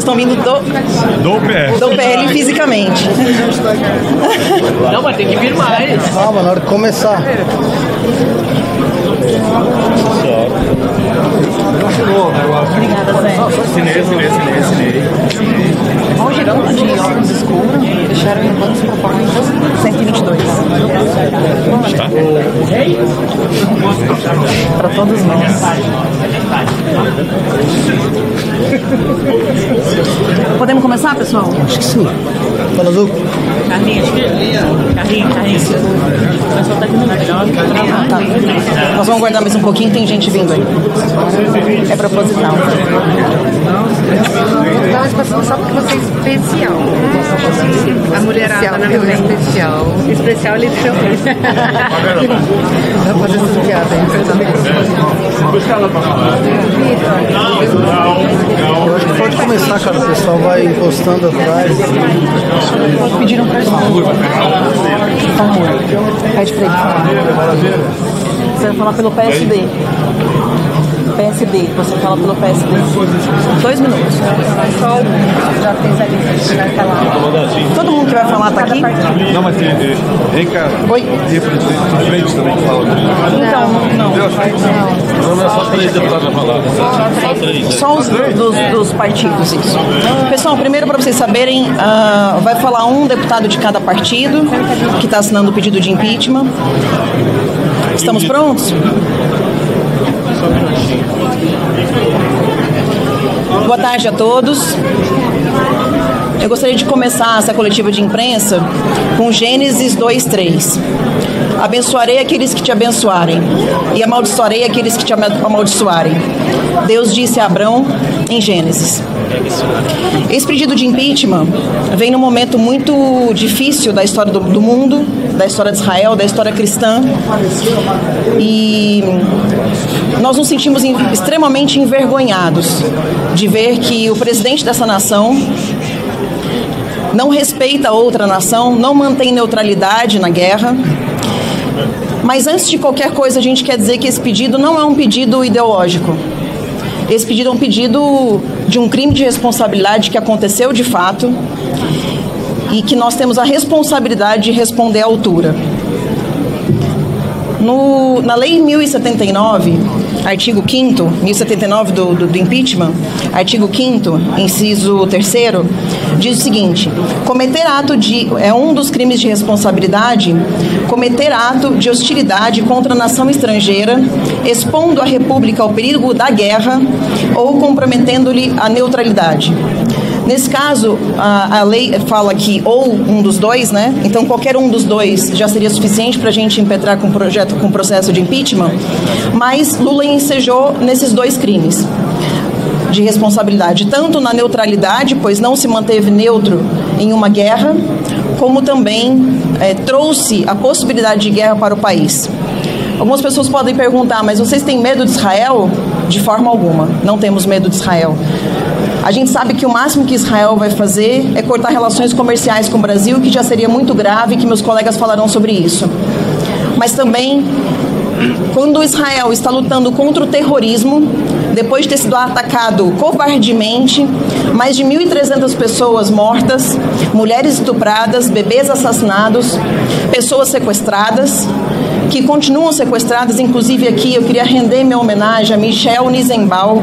estão vindo do PL fisicamente. Não, mas tem que vir mais. Calma, na hora de começar. Obrigada, Zé. Assinei. Vamos girando de óculos escuros. Deixaram em quantas propostas? 122. Tá? Para todos nós. Podemos começar, pessoal? Acho que sim. Tá no lucro? Carlinhos. O pessoal tá aqui no melhor. Ah, tá. Nós vamos guardar mais um pouquinho, tem gente vindo aí. É proposital. Só porque você é especial. A mulherada, na verdade, é especial. Especial, ele chama. Vai fazer essa piada Eu acho que pode começar, cara. O pessoal vai encostando atrás. Pediram pra gente. Por favor. Pede pra ele falar. Você vai falar pelo PSD. Você fala pelo PSD. 2 minutos. Só já fez ali naquela. Todo mundo que vai falar tá aqui? Não, mas vem cá. Oi. De frente também que fala. Então, não. Não é só 3 deputados a falar. Só 3. Só os dos partidos, isso. Pessoal, primeiro para vocês saberem, vai falar um deputado de cada partido que está assinando o pedido de impeachment. Estamos prontos? Boa tarde a todos. Eu gostaria de começar essa coletiva de imprensa com Gênesis 2:3. Abençoarei aqueles que te abençoarem e amaldiçoarei aqueles que te amaldiçoarem. Deus disse a Abrão em Gênesis. Esse pedido de impeachment vem num momento muito difícil da história do mundo, da história de Israel, da história cristã. E nós nos sentimos extremamente envergonhados de ver que o presidente dessa nação não respeita outra nação, não mantém neutralidade na guerra. Mas antes de qualquer coisa, a gente quer dizer que esse pedido não é um pedido ideológico. Esse pedido é um pedido de um crime de responsabilidade que aconteceu de fato e que nós temos a responsabilidade de responder à altura. Na Lei 1079, artigo 5º, 1079 do impeachment, artigo 5º, inciso 3º, diz o seguinte: é um dos crimes de responsabilidade cometer ato de hostilidade contra a nação estrangeira, expondo a República ao perigo da guerra ou comprometendo-lhe a neutralidade. Nesse caso, a lei fala que ou um dos dois, né? Então, qualquer um dos dois já seria suficiente para a gente impetrar com processo de impeachment, mas Lula ensejou nesses 2 crimes de responsabilidade, tanto na neutralidade, pois não se manteve neutro em uma guerra, como também trouxe a possibilidade de guerra para o país. Algumas pessoas podem perguntar, mas vocês têm medo de Israel? De forma alguma, não temos medo de Israel. A gente sabe que o máximo que Israel vai fazer é cortar relações comerciais com o Brasil, que já seria muito grave, que meus colegas falarão sobre isso. Mas também, quando Israel está lutando contra o terrorismo, depois de ter sido atacado covardemente, mais de 1.300 pessoas mortas, mulheres estupradas, bebês assassinados, pessoas sequestradas, que continuam sequestradas. Inclusive aqui eu queria render minha homenagem a Michel Nizenbaum,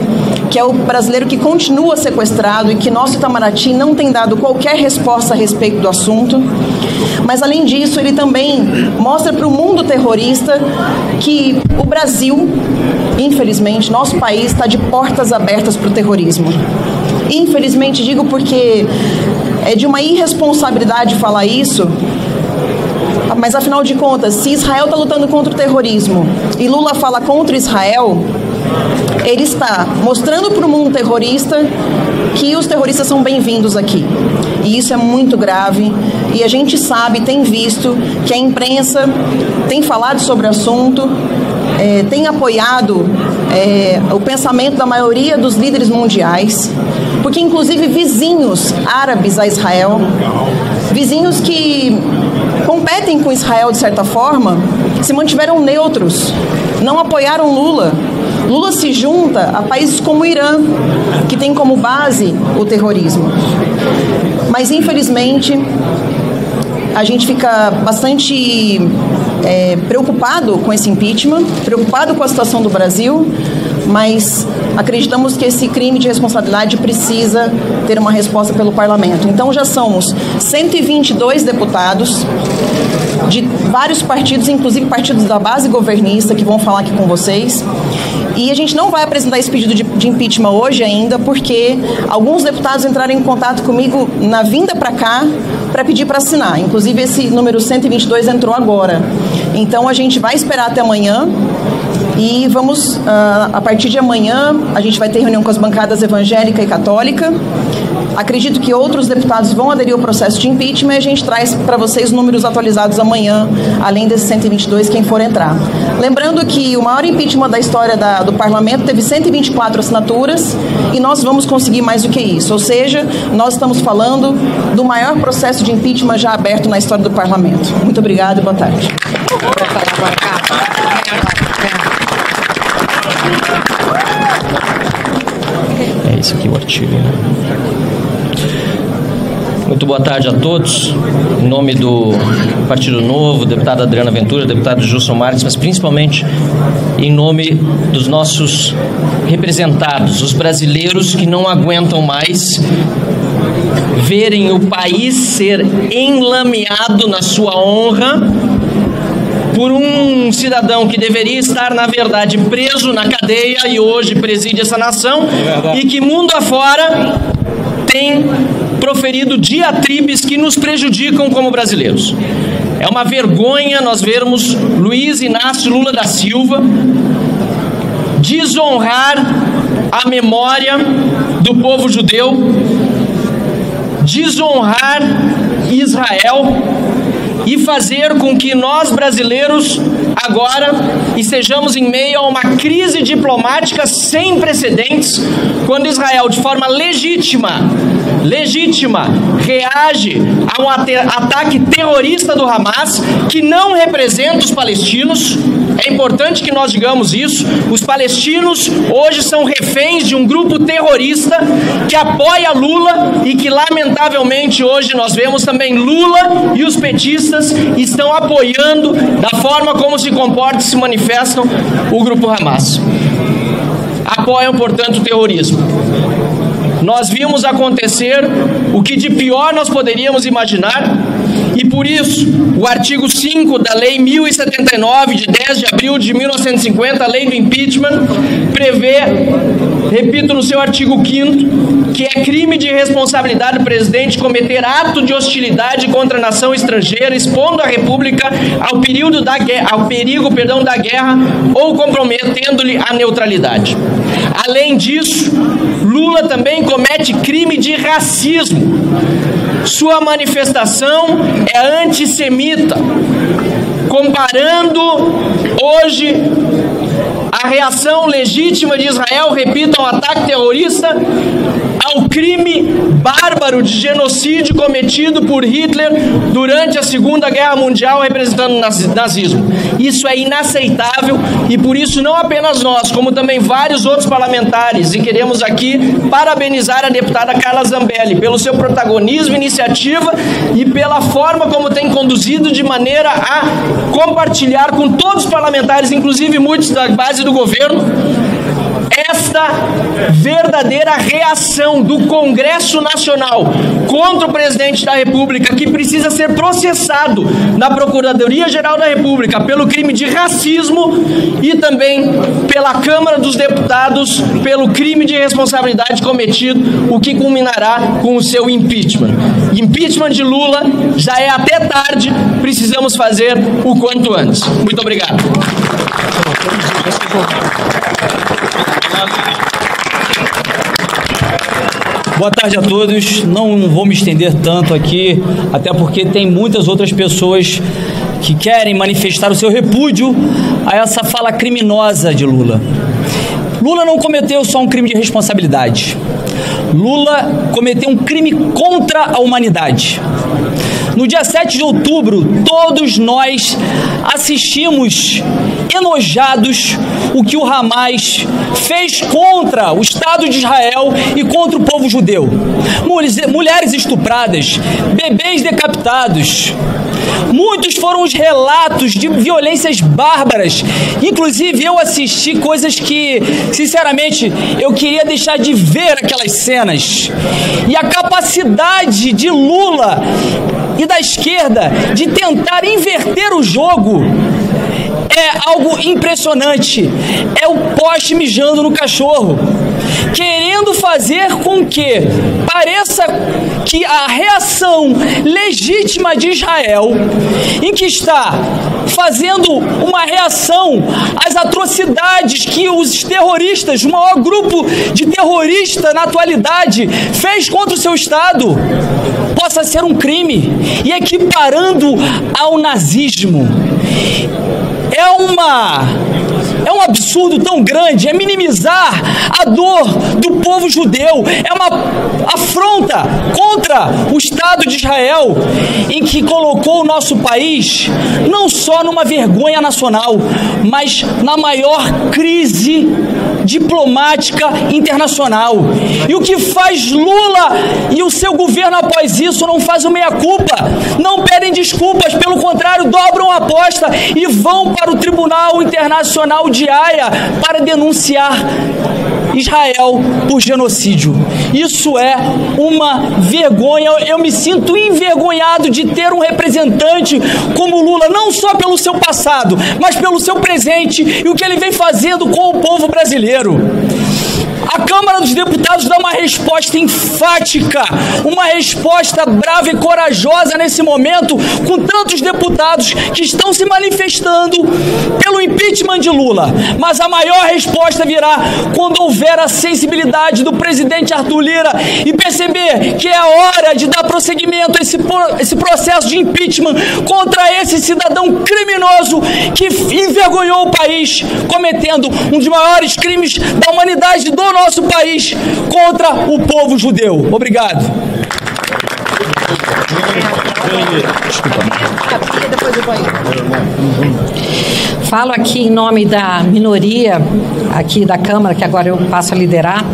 que é o brasileiro que continua sequestrado e que nosso Itamaraty não tem dado qualquer resposta a respeito do assunto. Mas além disso, ele também mostra para o mundo terrorista que o Brasil, infelizmente, nosso país está de portas abertas para o terrorismo. Infelizmente digo porque é de uma irresponsabilidade falar isso. Mas, afinal de contas, se Israel está lutando contra o terrorismo e Lula fala contra Israel, ele está mostrando para o mundo terrorista que os terroristas são bem-vindos aqui. E isso é muito grave. E a gente sabe, tem visto, que a imprensa tem falado sobre o assunto, tem apoiado o pensamento da maioria dos líderes mundiais, porque, inclusive, vizinhos árabes a Israel, vizinhos que competem com Israel de certa forma, se mantiveram neutros, não apoiaram Lula. Lula se junta a países como o Irã, que tem como base o terrorismo. Mas, infelizmente, a gente fica bastante preocupado com esse impeachment, preocupado com a situação do Brasil, mas acreditamos que esse crime de responsabilidade precisa ter uma resposta pelo parlamento. Então já somos 122 deputados de vários partidos, inclusive partidos da base governista, que vão falar aqui com vocês. E a gente não vai apresentar esse pedido de impeachment hoje ainda, porque alguns deputados entraram em contato comigo na vinda para cá para pedir para assinar. Inclusive esse número 122 entrou agora. Então a gente vai esperar até amanhã e vamos, a partir de amanhã, a gente vai ter reunião com as bancadas evangélica e católica. Acredito que outros deputados vão aderir ao processo de impeachment e a gente traz para vocês números atualizados amanhã, além desses 122, quem for entrar. Lembrando que o maior impeachment da história do parlamento teve 124 assinaturas e nós vamos conseguir mais do que isso. Ou seja, nós estamos falando do maior processo de impeachment já aberto na história do parlamento. Muito obrigada e boa tarde. É esse aqui o artigo, né? Muito boa tarde a todos. Em nome do Partido Novo, deputada Adriana Ventura, deputado Gilson Marques, mas principalmente em nome dos nossos representados, os brasileiros que não aguentam mais verem o país ser enlameado na sua honra por um cidadão que deveria estar, na verdade, preso na cadeia e hoje preside essa nação e que mundo afora tem proferido diatribes que nos prejudicam como brasileiros. É uma vergonha nós vermos Luiz Inácio Lula da Silva desonrar a memória do povo judeu, desonrar Israel e fazer com que nós brasileiros agora estejamos em meio a uma crise diplomática sem precedentes, quando Israel, de forma legítima, reage a um ataque terrorista do Hamas, que não representa os palestinos. É importante que nós digamos isso. Os palestinos hoje são reféns de um grupo terrorista que apoia Lula e que, lamentavelmente, hoje nós vemos também Lula e os petistas estão apoiando, da forma como se comportam e se manifestam, o grupo Hamas. Apoiam, portanto, o terrorismo. Nós vimos acontecer o que de pior nós poderíamos imaginar e, por isso, o artigo 5 da Lei 1079, de 10 de abril de 1950, a Lei do Impeachment, prevê, repito no seu artigo 5º, que é crime de responsabilidade do presidente cometer ato de hostilidade contra a nação estrangeira, expondo a República ao perigo da guerra ou comprometendo-lhe a neutralidade. Além disso, Lula também comete crime de racismo. Sua manifestação é antissemita, comparando hoje a reação legítima de Israel, repito, ao ataque terrorista, ao crime bárbaro de genocídio cometido por Hitler durante a Segunda Guerra Mundial, representando o nazismo. Isso é inaceitável e por isso não apenas nós, como também vários outros parlamentares, e queremos aqui parabenizar a deputada Carla Zambelli pelo seu protagonismo, iniciativa e pela forma como tem conduzido de maneira a compartilhar com todos os parlamentares, inclusive muitos da base do governo, esta verdadeira reação do Congresso Nacional contra o presidente da República, que precisa ser processado na Procuradoria-Geral da República pelo crime de racismo e também pela Câmara dos Deputados pelo crime de responsabilidade cometido, o que culminará com o seu impeachment. Impeachment de Lula já é até tarde, precisamos fazer o quanto antes. Muito obrigado. Boa tarde a todos. Não vou me estender tanto aqui, até porque tem muitas outras pessoas que querem manifestar o seu repúdio a essa fala criminosa de Lula. Lula não cometeu só um crime de responsabilidade. Lula cometeu um crime contra a humanidade. No dia 7 de outubro, todos nós assistimos enojados o que o Hamas fez contra o Estado de Israel e contra o povo judeu. Mulheres estupradas, bebês decapitados. Muitos foram os relatos de violências bárbaras. Inclusive, eu assisti coisas que, sinceramente, eu queria deixar de ver aquelas cenas. E a capacidade de Lula e da esquerda de tentar inverter o jogo é algo impressionante. É o poste mijando no cachorro, querendo fazer com que pareça que a reação legítima de Israel, em que está fazendo uma reação às atrocidades que os terroristas, o maior grupo de terroristas na atualidade, fez contra o seu Estado, possa ser um crime, e equiparando ao nazismo. É um absurdo tão grande, é minimizar a dor do povo judeu, é uma afronta contra o Estado de Israel, em que colocou o nosso país não só numa vergonha nacional, mas na maior crise diplomática internacional. E o que faz Lula e o seu governo após isso? Não faz o meia-culpa, não pedem desculpas, pelo contrário, dobram a aposta e vão para o Tribunal Internacional de Haia para denunciar Israel por genocídio. Isso é uma vergonha. Eu me sinto envergonhado de ter um representante como Lula, não só pelo seu passado, mas pelo seu presente e o que ele vem fazendo com o povo brasileiro. A Câmara dos Deputados dá uma resposta enfática, uma resposta brava e corajosa nesse momento, com tantos deputados que estão se manifestando pelo impeachment de Lula. Mas a maior resposta virá quando houver a sensibilidade do presidente Arthur Lira e perceber que é hora de dar prosseguimento a esse processo de impeachment contra esse cidadão criminoso que envergonhou o país, cometendo um dos maiores crimes da humanidade do nosso país contra o povo judeu. Obrigado. Falo aqui em nome da minoria aqui da Câmara, que agora eu passo a liderar.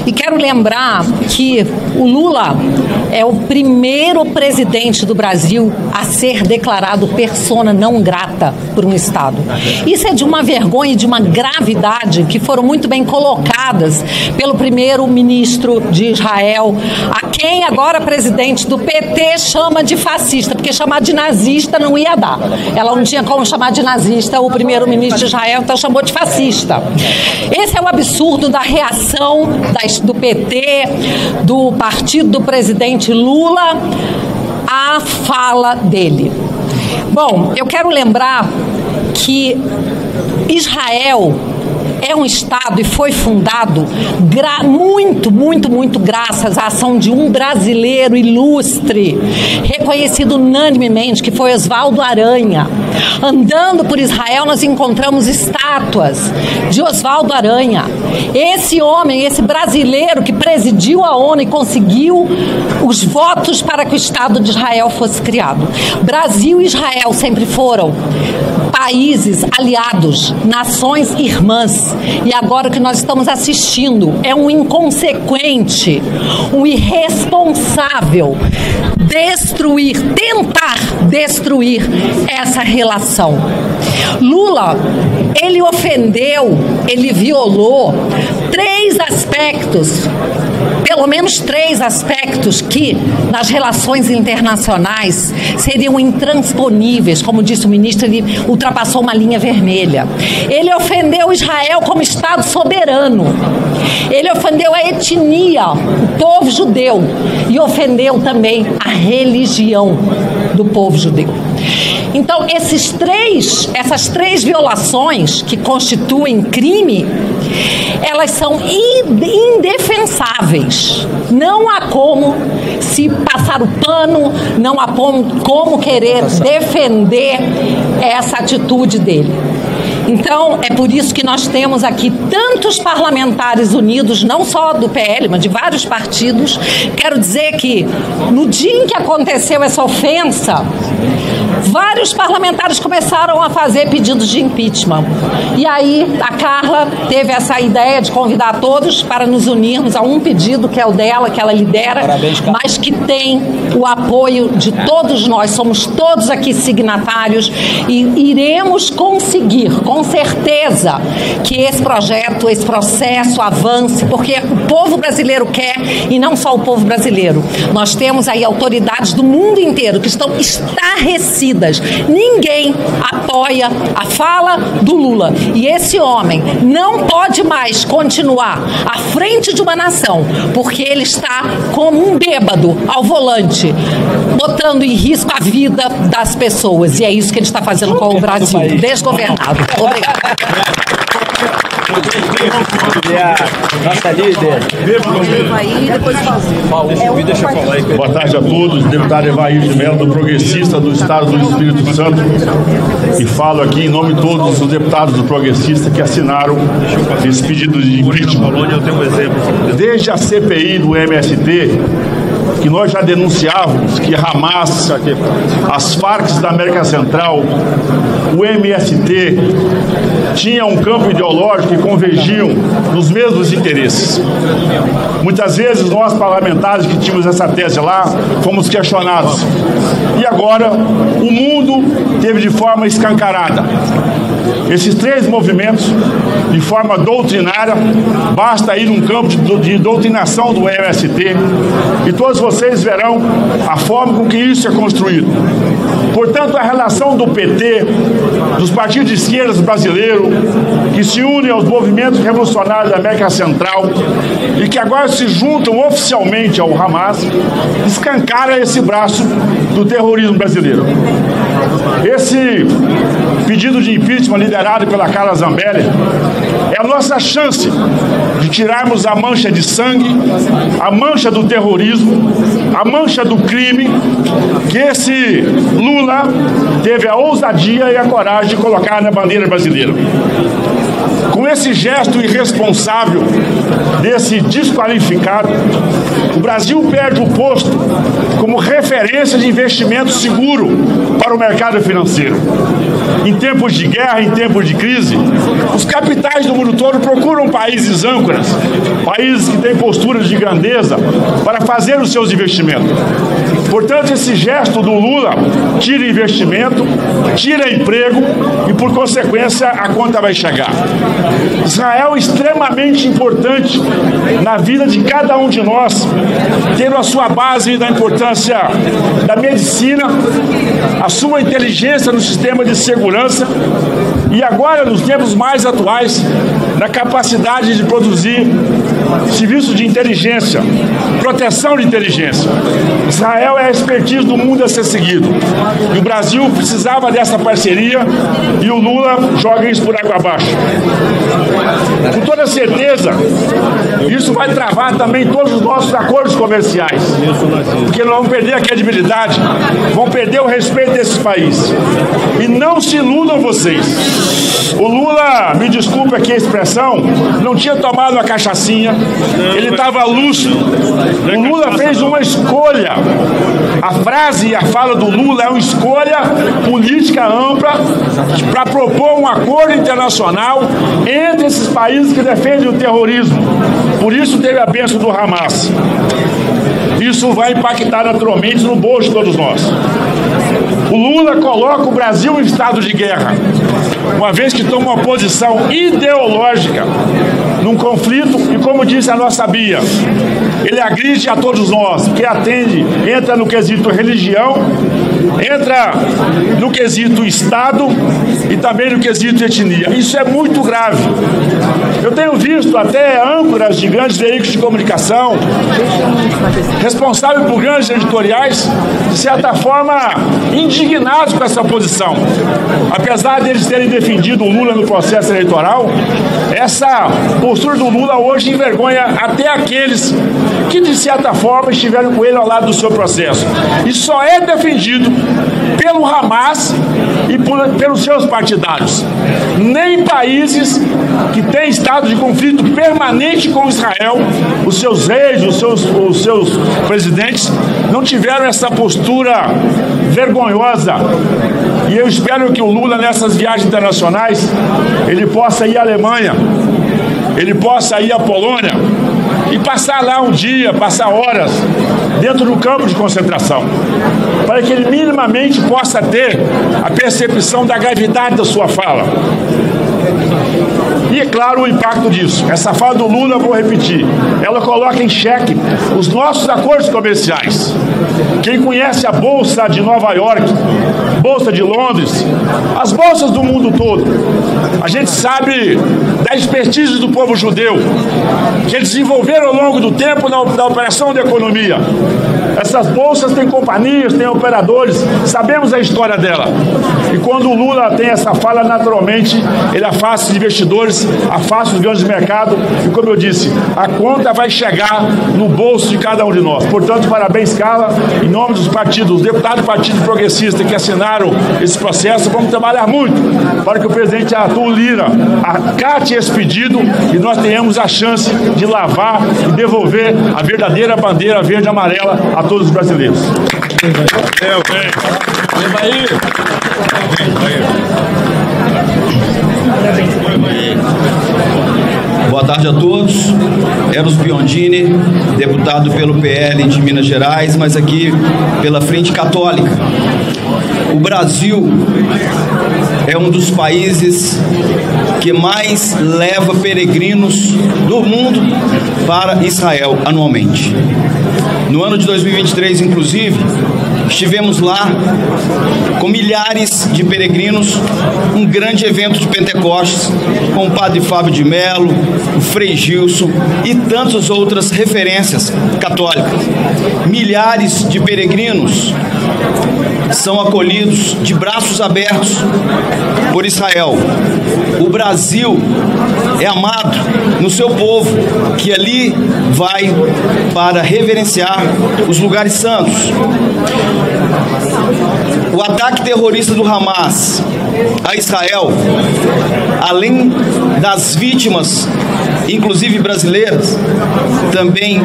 E quero lembrar que o Lula é o primeiro presidente do Brasil a ser declarado persona não grata por um Estado. Isso é de uma vergonha e de uma gravidade que foram muito bem colocadas pelo primeiro-ministro de Israel, a quem agora presidente do PT chama de fascista, porque chamar de nazista não ia dar. Ela não tinha como chamar de nazista o primeiro-ministro de Israel, então chamou de fascista. Esse é o absurdo da reação do PT, do partido do presidente Lula, à fala dele. Bom, eu quero lembrar que Israel é um Estado e foi fundado muito graças à ação de um brasileiro ilustre, reconhecido unanimemente, que foi Oswaldo Aranha. Andando por Israel, nós encontramos estátuas de Oswaldo Aranha. Esse homem, esse brasileiro que presidiu a ONU e conseguiu os votos para que o Estado de Israel fosse criado. Brasil e Israel sempre foram países aliados, nações irmãs. E agora o que nós estamos assistindo é um inconsequente, um irresponsável tentar destruir essa relação. Lula, ele ofendeu, ele violou pelo menos três aspectos que nas relações internacionais seriam intransponíveis. Como disse o ministro, ele ultrapassou uma linha vermelha. Ele ofendeu Israel como Estado soberano. Ele ofendeu a etnia, o povo judeu, e ofendeu também a religião do povo judeu. Então, essas três violações que constituem crime, elas são indefensáveis. Não há como se passar o pano, não há como querer defender essa atitude dele. Então, é por isso que nós temos aqui tantos parlamentares unidos, não só do PL, mas de vários partidos. Quero dizer que, no dia em que aconteceu essa ofensa, vários parlamentares começaram a fazer pedidos de impeachment. E aí, a Carla teve essa ideia de convidar todos para nos unirmos a um pedido, que é o dela, que ela lidera, mas que tem o apoio de todos nós. Somos todos aqui signatários e iremos conseguir, com certeza, que esse projeto, esse processo avance, porque o povo brasileiro quer, e não só o povo brasileiro. Nós temos aí autoridades do mundo inteiro que estão estarrecidas. Ninguém apoia a fala do Lula. E esse homem não pode mais continuar à frente de uma nação, porque ele está como um bêbado ao volante, botando em risco a vida das pessoas. E é isso que ele está fazendo com o Brasil, desgovernado. Obrigada. Nossa líder. Boa tarde a todos. Deputado Evair de Mello, do Progressista do Estado do Espírito Santo. E falo aqui em nome de todos os deputados do Progressista que assinaram esse pedido de impeachment. Desde a CPI do MST, que nós já denunciávamos que Hamas, as Farc da América Central, o MST, tinha um campo ideológico e convergiam nos mesmos interesses. Muitas vezes nós, parlamentares que tínhamos essa tese lá, fomos questionados. E agora o mundo teve de forma escancarada esses três movimentos de forma doutrinária. Basta ir num campo de doutrinação do MST e todos vocês verão a forma com que isso é construído. Portanto, a relação do PT, dos partidos de esquerda brasileiros, que se unem aos movimentos revolucionários da América Central e que agora se juntam oficialmente ao Hamas, escancara esse braço do terrorismo brasileiro. Esse pedido de impeachment liderado pela Carla Zambelli é a nossa chance de tirarmos a mancha de sangue, a mancha do terrorismo, a mancha do crime que esse Lula teve a ousadia e a coragem de colocar na bandeira brasileira. Com esse gesto irresponsável desse desqualificado, o Brasil perde o posto como referência de investimento seguro para o mercado financeiro. Em tempos de guerra, em tempos de crise, os capitais do mundo todo procuram países âncoras, países que têm posturas de grandeza para fazer os seus investimentos. Portanto, esse gesto do Lula tira investimento, tira emprego e, por consequência, a conta vai chegar. Israel é extremamente importante na vida de cada um de nós, tendo a sua base na importância da medicina, a sua inteligência no sistema de segurança e agora, nos tempos mais atuais, na capacidade de produzir serviços de inteligência, proteção de inteligência. Israel é a expertise do mundo a ser seguido. E o Brasil precisava dessa parceria e o Lula joga isso por água abaixo. Com toda certeza, isso vai travar também todos os nossos acordos comerciais, porque nós vamos perder a credibilidade, vamos perder o respeito desse país. E não se iludam vocês. O Lula, me desculpe aqui a expressão, não tinha tomado uma cachaçinha, ele estava lúcido. O Lula fez uma escolha. A frase e a fala do Lula é uma escolha política ampla para propor um acordo internacional entre esses países que defendem o terrorismo. Por isso teve a bênção do Hamas. Isso vai impactar naturalmente no bolso de todos nós. O Lula coloca o Brasil em estado de guerra, uma vez que toma uma posição ideológica num conflito e, como disse a nossa Bia, ele agride a todos nós, porque entra no quesito religião, entra no quesito Estado e também no quesito etnia. Isso é muito grave. Eu tenho visto até âncoras de grandes veículos de comunicação, responsáveis por grandes editoriais, de certa forma, indignados com essa posição. Apesar deles terem defendido o Lula no processo eleitoral, essa postura do Lula hoje envergonha até aqueles que, de certa forma, estiveram com ele ao lado do seu processo. E só é defendido pelo Hamas e pelos seus partidários. Nem países que têm estado de conflito permanente com Israel, os seus reis, os seus presidentes, não tiveram essa postura vergonhosa. E eu espero que o Lula, nessas viagens internacionais, ele possa ir à Alemanha, ele possa ir à Polônia e passar lá um dia, passar horas dentro do campo de concentração, para que ele minimamente possa ter a percepção da gravidade da sua fala. E, é claro, o impacto disso. Essa fala do Lula, vou repetir, ela coloca em xeque os nossos acordos comerciais. Quem conhece a Bolsa de Nova York, Bolsa de Londres, as bolsas do mundo todo, a gente sabe da expertise do povo judeu, que eles desenvolveram ao longo do tempo na operação da economia. Essas bolsas têm companhias, têm operadores, sabemos a história dela. E quando o Lula tem essa fala, naturalmente, ele afasta os investidores, afasta os grandes mercados e, como eu disse, a conta vai chegar no bolso de cada um de nós. Portanto, parabéns, Carla, em nome dos partidos, os deputados do Partido Progressista que assinaram esse processo, vamos trabalhar muito para que o presidente Arthur Lira acate esse pedido e nós tenhamos a chance de lavar e devolver a verdadeira bandeira verde e amarela a todos os brasileiros. Boa tarde a todos. Eros Biondini, deputado pelo PL de Minas Gerais, mas aqui pela Frente Católica. O Brasil é um dos países que mais leva peregrinos do mundo para Israel anualmente. No ano de 2023, inclusive, estivemos lá com milhares de peregrinos, um grande evento de Pentecostes, com o padre Fábio de Mello, o Frei Gilson e tantas outras referências católicas. Milhares de peregrinos são acolhidos de braços abertos por Israel. O Brasil é amado no seu povo, que ali vai para reverenciar os lugares santos. O ataque terrorista do Hamas a Israel, além das vítimas, inclusive brasileiras, também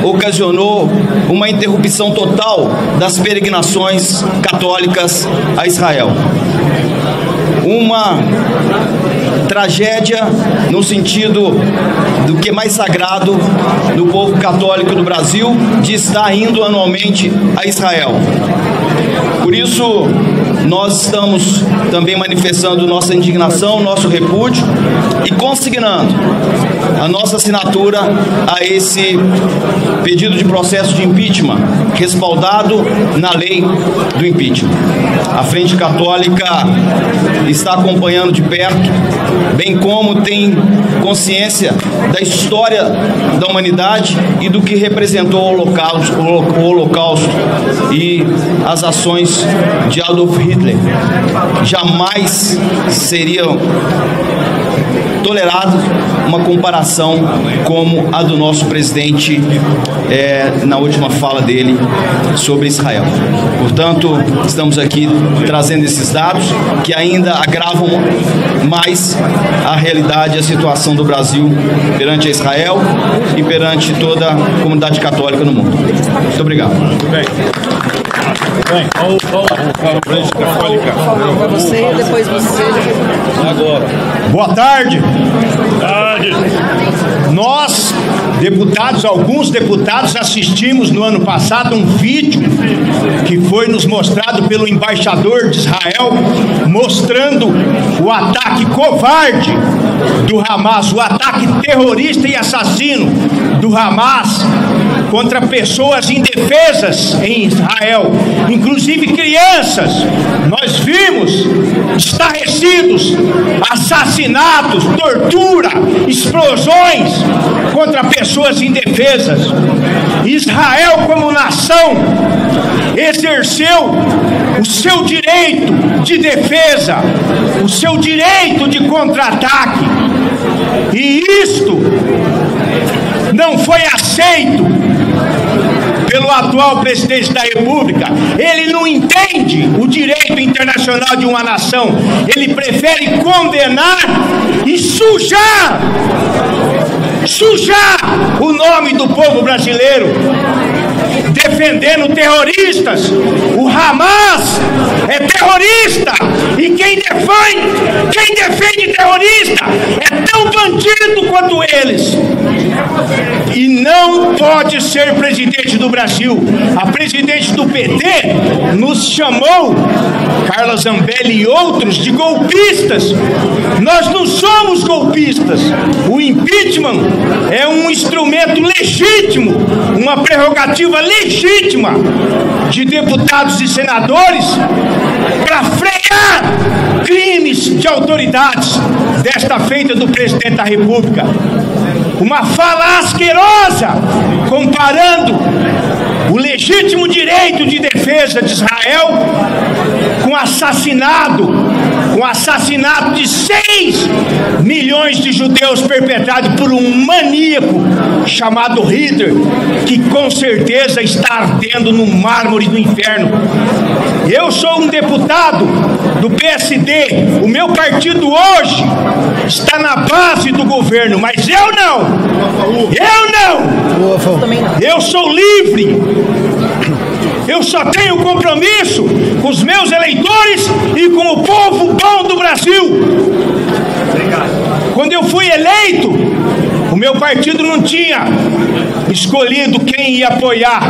ocasionou uma interrupção total das peregrinações católicas a Israel. Uma tragédia no sentido do que é mais sagrado do povo católico do Brasil, de estar indo anualmente a Israel. Por isso, nós estamos também manifestando nossa indignação, nosso repúdio e consignando a nossa assinatura a esse pedido de processo de impeachment, respaldado na lei do impeachment. A Frente Católica está acompanhando de perto, bem como tem consciência da história da humanidade e do que representou o Holocausto e as ações de Adolf Hitler. Jamais seria tolerado uma comparação como a do nosso presidente na última fala dele sobre Israel. Portanto, estamos aqui trazendo esses dados que ainda agravam mais a realidade e a situação do Brasil perante a Israel e perante toda a comunidade católica no mundo. Muito obrigado. Você, depois você. Agora. Boa tarde. Nós, deputados, alguns deputados, assistimos no ano passado um vídeo que foi nos mostrado pelo embaixador de Israel, mostrando o ataque covarde do Hamas, o ataque terrorista e assassino do Hamas contra pessoas indefesas em Israel, inclusive crianças. Nós vimos estarrecidos, assassinatos, tortura, explosões contra pessoas indefesas. Israel, como nação, exerceu o seu direito de defesa, o seu direito de contra-ataque, e isto não foi aceito pelo atual presidente da República. Ele não entende o direito internacional de uma nação. Ele prefere condenar e sujar o nome do povo brasileiro, defendendo terroristas. O Hamas é terrorista, e quem defende terrorista é tão bandido quanto eles, e não pode ser presidente do Brasil. A presidente do PT nos chamou, Carla Zambelli e outros, de golpistas. Nós não somos golpistas. O impeachment é um instrumento legítimo, uma prerrogativa legítima de deputados e senadores para frear crimes de autoridades, desta feita do presidente da República. Uma fala asquerosa, comparando o legítimo direito de defesa de Israel com o assassinato de 6 milhões de judeus perpetrado por um maníaco chamado Hitler, que com certeza está ardendo no mármore do inferno. Eu sou um deputado do PSD, o meu partido hoje está na base do governo, mas eu não. Eu sou livre. Eu só tenho compromisso com os meus eleitores e com o povo bom do Brasil. Quando eu fui eleito, o meu partido não tinha escolhido quem ia apoiar.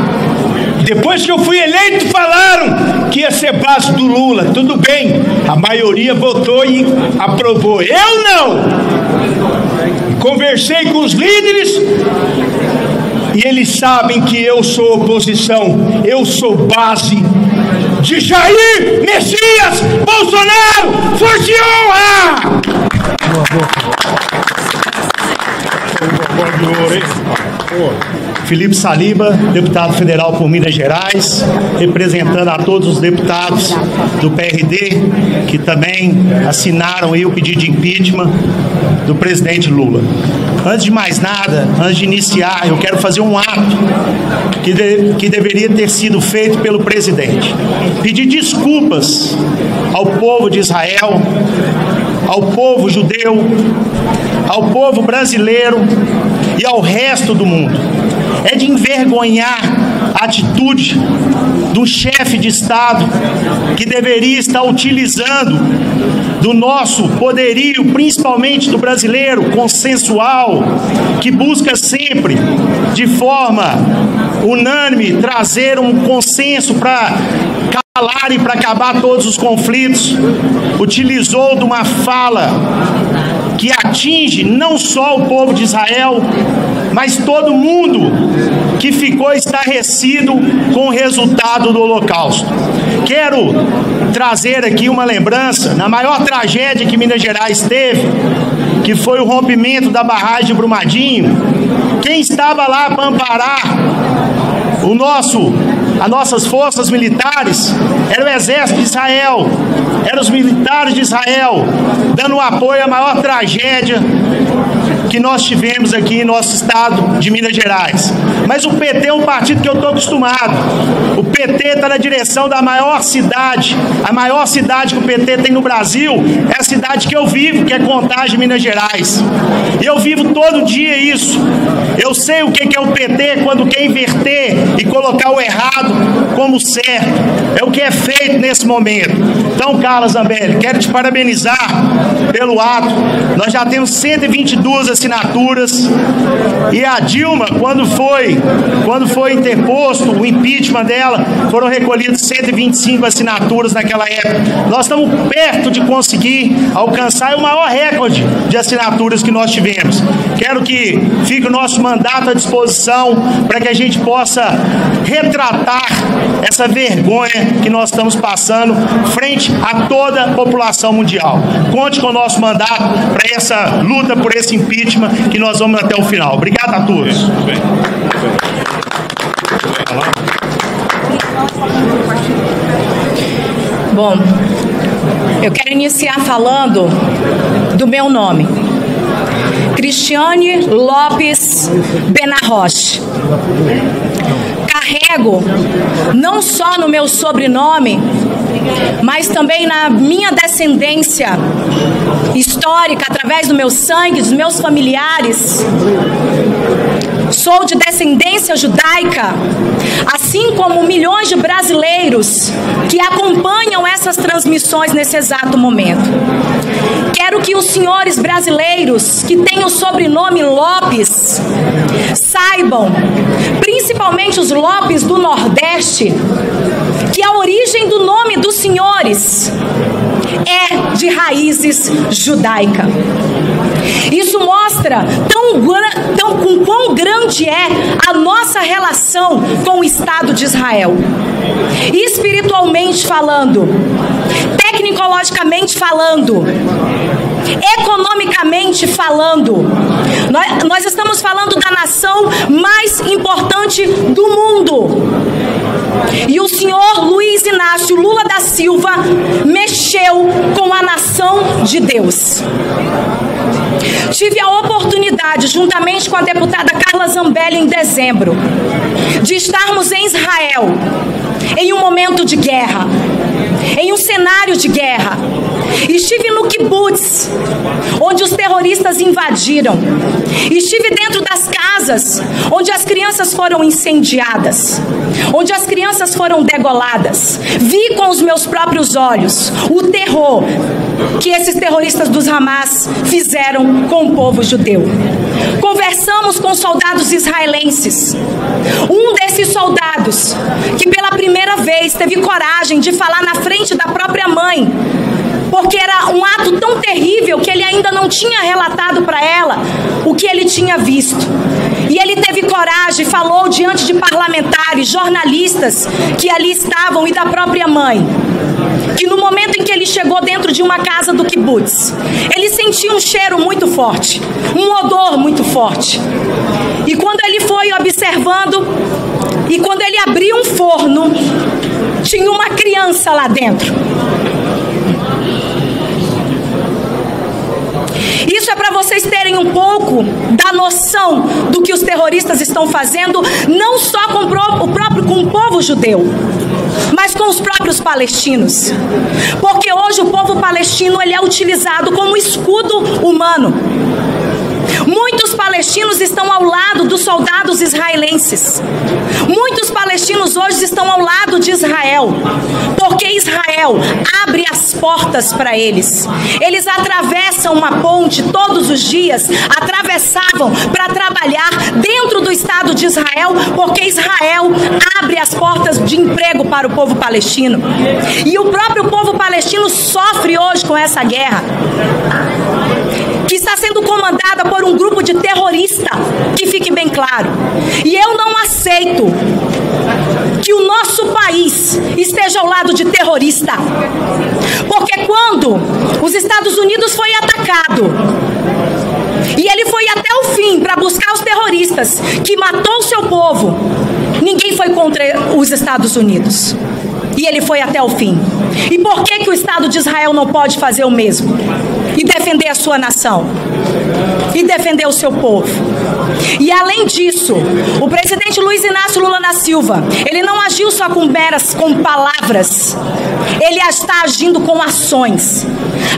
Depois que eu fui eleito, falaram que ia ser base do Lula. Tudo bem, a maioria votou e aprovou. Eu não. Conversei com os líderes e eles sabem que eu sou oposição. Eu sou base de Jair Messias Bolsonaro. Força e honra! Felipe Saliba, deputado federal por Minas Gerais, representando a todos os deputados do PRD que também assinaram aí o pedido de impeachment do presidente Lula. Antes de mais nada, antes de iniciar, eu quero fazer um ato que deveria ter sido feito pelo presidente. Pedir desculpas ao povo de Israel, ao povo judeu, ao povo brasileiro e ao resto do mundo. É de envergonhar a atitude do chefe de Estado que deveria estar utilizando do nosso poderio, principalmente do brasileiro consensual, que busca sempre, de forma unânime, trazer um consenso para calar e para acabar todos os conflitos. Utilizou de uma fala que atinge não só o povo de Israel, mas todo mundo que ficou estarrecido com o resultado do Holocausto. Quero trazer aqui uma lembrança na maior tragédia que Minas Gerais teve, que foi o rompimento da barragem de Brumadinho. Quem estava lá para amparar as nossas forças militares era o exército de Israel, eram os militares de Israel, dando apoio à maior tragédia que nós tivemos aqui em nosso estado de Minas Gerais. Mas o PT é um partido que eu estou acostumado. O PT está na direção da maior cidade. A maior cidade que o PT tem no Brasil é a cidade que eu vivo, que é Contagem, Minas Gerais. E eu vivo todo dia isso. Eu sei o que é o PT quando quer inverter e colocar o errado como certo. É o que é feito nesse momento. Então, Carla Zambelli, quero te parabenizar pelo ato. Nós já temos 122 assinaturas, e a Dilma, quando foi interposto o impeachment dela, foram recolhidas 125 assinaturas naquela época. Nós estamos perto de conseguir alcançar o maior recorde de assinaturas que nós tivemos. Quero que fique o nosso mandato à disposição para que a gente possa retratar essa vergonha que nós estamos passando frente a toda a população mundial. Conte com o nosso mandato para essa luta por esse impeachment, que nós vamos até o final. Obrigado a todos. Bom, eu quero iniciar falando do meu nome. Cristiane Lopes Benarroche. Carrego não só no meu sobrenome, mas também na minha descendência histórica, através do meu sangue, dos meus familiares. Sou de descendência judaica, assim como milhões de brasileiros que acompanham essas transmissões nesse exato momento. Quero que os senhores brasileiros que têm o sobrenome Lopes saibam, principalmente os Lopes do Nordeste, que a origem do nome dos senhores é de raízes judaica. Isso mostra com quão grande é a nossa relação com o Estado de Israel. Espiritualmente falando, tecnologicamente falando, economicamente falando, nós estamos falando da nação mais importante do mundo. E o senhor Luiz Inácio Lula da Silva mexeu com a nação de Deus. Tive a oportunidade, juntamente com a deputada Carla Zambelli, em dezembro, de estarmos em Israel, em um momento de guerra, em um cenário de guerra. Estive no kibbutz, onde os terroristas invadiram. Estive dentro das casas, onde as crianças foram incendiadas, onde as crianças foram degoladas. Vi com os meus próprios olhos o terror que esses terroristas dos Hamas fizeram com o povo judeu. Conversamos com soldados israelenses. Um desses soldados, que pela primeira vez teve coragem de falar na frente da própria mãe, porque era um ato tão terrível que ele ainda não tinha relatado para ela o que ele tinha visto. E ele teve coragem, falou diante de parlamentares, jornalistas que ali estavam e da própria mãe, que no momento em que ele chegou dentro de uma casa do kibbutz, ele sentiu um cheiro muito forte, um odor muito forte. E quando ele foi observando, e quando ele abriu um forno, tinha uma criança lá dentro. Isso é para vocês terem um pouco da noção do que os terroristas estão fazendo, não só com o povo judeu, mas com os próprios palestinos. Porque hoje o povo palestino ele é utilizado como escudo humano. Muitos palestinos estão ao lado dos soldados israelenses. Muitos palestinos hoje estão ao lado de Israel, porque Israel abre as portas para eles. Eles atravessam uma ponte todos os dias, atravessavam para trabalhar dentro do Estado de Israel, porque Israel abre as portas de emprego para o povo palestino. E o próprio povo palestino sofre hoje com essa guerra, que está sendo comandada por um grupo de terroristas, que fique bem claro. E eu não aceito que o nosso país esteja ao lado de terrorista, porque quando os Estados Unidos foi atacado, e ele foi até o fim para buscar os terroristas, que matou o seu povo, ninguém foi contra os Estados Unidos. E ele foi até o fim. E por que o Estado de Israel não pode fazer o mesmo? E defender a sua nação? E defender o seu povo? E além disso, o presidente Luiz Inácio Lula da Silva, ele não agiu só com palavras. Ele está agindo com ações.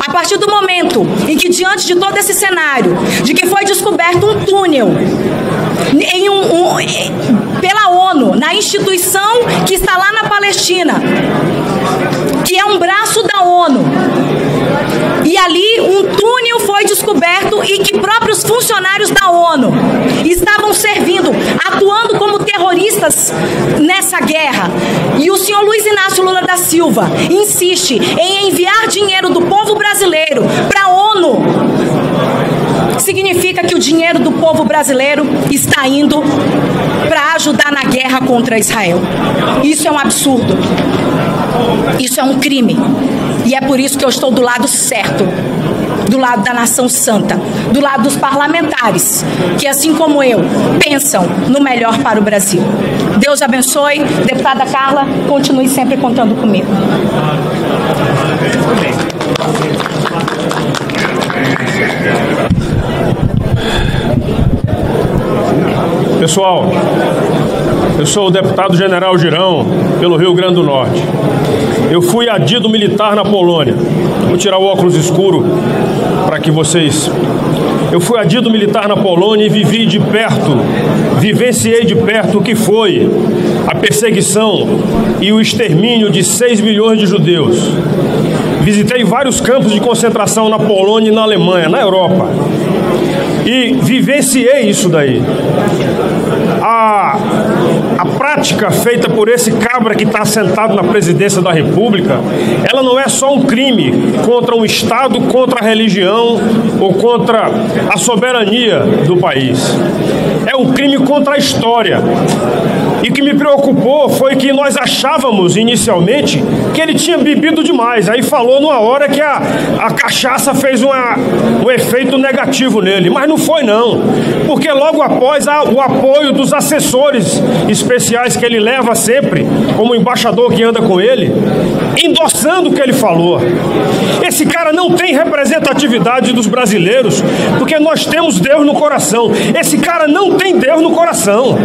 A partir do momento em que, diante de todo esse cenário, de que foi descoberto um túnel pela ONU, na instituição que está lá na Palestina, que é um braço da ONU, e ali um túnel foi descoberto e que próprios funcionários da ONU estavam servindo, atuando como terroristas nessa guerra. E o senhor Luiz Inácio Lula da Silva insiste em enviar dinheiro do povo brasileiro para a ONU. Significa que o dinheiro do povo brasileiro está indo para ajudar na guerra contra Israel. Isso é um absurdo. Isso é um crime. E é por isso que eu estou do lado certo, do lado da nação santa, do lado dos parlamentares, que assim como eu, pensam no melhor para o Brasil. Deus abençoe. Deputada Carla, continue sempre contando comigo. Pessoal, eu sou o deputado General Girão, pelo Rio Grande do Norte. Eu fui adido militar na Polônia. Vou tirar o óculos escuro para que vocês... Eu fui adido militar na Polônia e vivenciei de perto o que foi a perseguição e o extermínio de 6 milhões de judeus. Visitei vários campos de concentração na Polônia e na Alemanha, na Europa. E vivenciei isso daí. A prática feita por esse cabra que está sentado na presidência da República, ela não é só um crime contra um Estado, contra a religião ou contra a soberania do país. É um crime contra a história. E o que me preocupou foi que nós achávamos inicialmente que ele tinha bebido demais. Aí falou numa hora que a cachaça fez um efeito negativo nele. Mas não foi não. Porque logo após o apoio dos assessores especiais que ele leva sempre, como embaixador que anda com ele, endossando o que ele falou. Esse cara não tem representatividade dos brasileiros, porque nós temos Deus no coração. Esse cara não tem Deus no coração.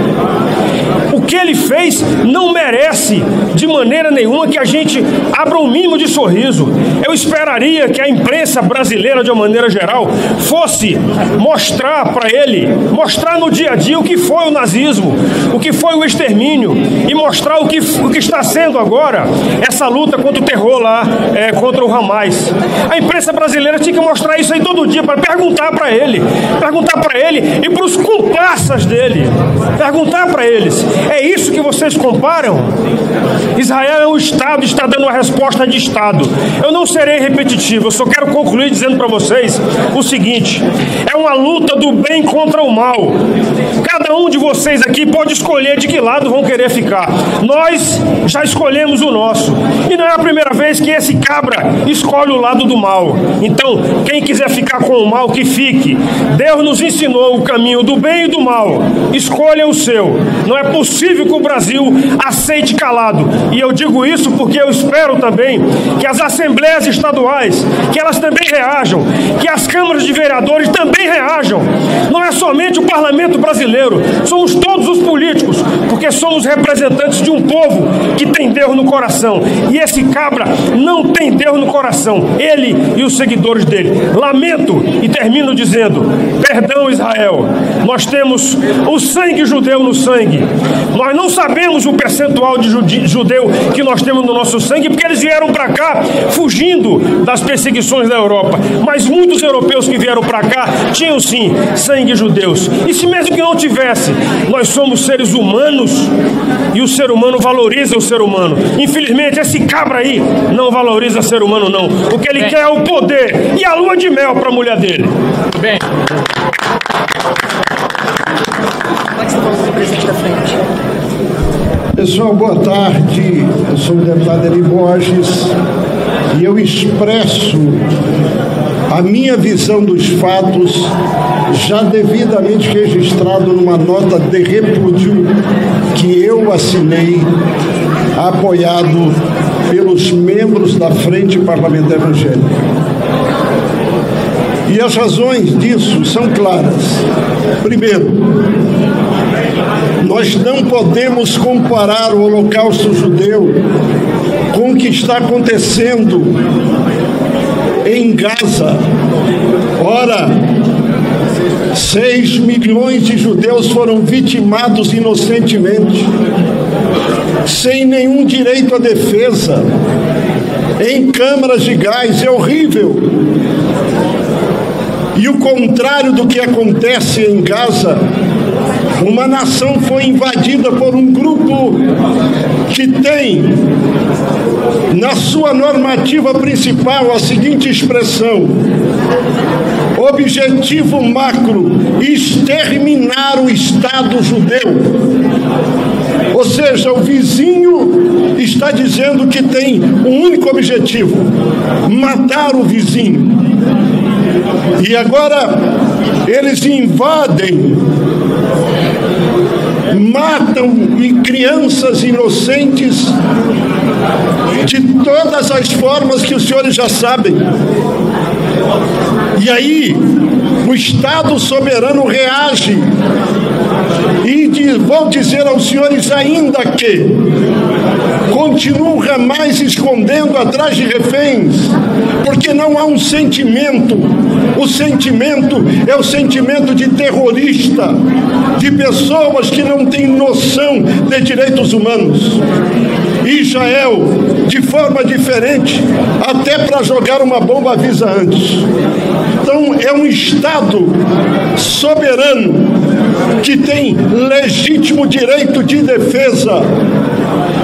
O que ele fez não merece de maneira nenhuma que a gente abra um mínimo de sorriso. Eu esperaria que a imprensa brasileira, de uma maneira geral, fosse mostrar para ele, mostrar no dia a dia o que foi o nazismo, o que foi o extermínio, e mostrar o que está sendo agora essa luta contra o terror lá, contra o Hamas. A imprensa brasileira tinha que mostrar isso aí todo dia, para perguntar para ele e para os comparsas dele, perguntar para eles: é isso que vocês comparam? Israel é um Estado, está dando uma resposta de Estado. Eu não serei repetitivo, eu só quero concluir dizendo para vocês o seguinte: é uma luta do bem contra o mal. Cada um de vocês aqui pode escolher de que lado vão querer ficar. Nós já escolhemos o nosso. E não é a primeira vez que esse cabra escolhe o lado do mal. Então, quem quiser ficar com o mal, que fique. Deus nos ensinou o caminho do bem e do mal. Escolha o seu. Não é possível que o Brasil aceite calado. E eu digo isso porque eu espero também que as assembleias estaduais, que elas também reajam, que as câmaras de vereadores também reajam. Não é somente o parlamento brasileiro, somos todos os políticos, porque somos representantes de um povo que tem Deus no coração. E esse cabra não tem Deus no coração, ele e os seguidores dele. Lamento e termino dizendo: perdão, Israel, nós temos o sangue judeu no sangue. Nós não sabemos o percentual de judeu que nós temos no nosso sangue, porque eles vieram para cá fugindo das perseguições da Europa. Mas muitos europeus que vieram para cá tinham sim sangue judeus. E se mesmo que não tivesse, nós somos seres humanos e o ser humano valoriza o ser humano. Infelizmente, esse cabra aí não valoriza o ser humano, não. O que ele quer é o poder e a lua de mel para a mulher dele. Bem. Pessoal, boa tarde. Eu sou o deputado Eli Borges e eu expresso a minha visão dos fatos, já devidamente registrado numa nota de repúdio que eu assinei, apoiado pelos membros da Frente Parlamentar Evangélica. E as razões disso são claras. Primeiro, nós não podemos comparar o Holocausto judeu com o que está acontecendo em Gaza. Ora, 6 milhões de judeus foram vitimados inocentemente, sem nenhum direito à defesa, em câmaras de gás. É horrível. E o contrário do que acontece em Gaza, uma nação foi invadida por um grupo que tem na sua normativa principal a seguinte expressão: objetivo macro, exterminar o Estado judeu. Ou seja, o vizinho está dizendo que tem um único objetivo: matar o vizinho. E agora eles invadem matam crianças inocentes de todas as formas que os senhores já sabem. E aí, o Estado soberano reage. E vou dizer aos senhores ainda que continuam jamais escondendo atrás de reféns, porque não há um sentimento. O sentimento é o sentimento de terrorista, de pessoas que não têm noção de direitos humanos. Israel, de forma diferente, até para jogar uma bomba avisa antes. Então, é um Estado soberano que tem legítimo direito de defesa.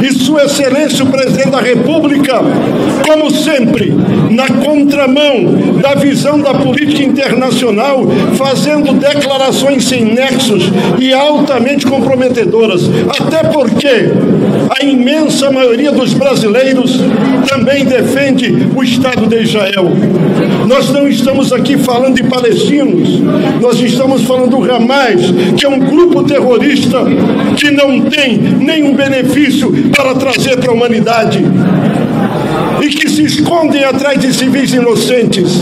E Sua Excelência o Presidente da República, como sempre, na contramão da visão da política internacional, fazendo declarações sem nexos e altamente comprometedoras, até porque a imensa maioria dos brasileiros também defende o Estado de Israel. Nós não estamos aqui falando de palestinos, nós estamos falando do Hamas, que é um grupo terrorista que não tem nenhum benefício para trazer para a humanidade e que se escondem atrás de civis inocentes.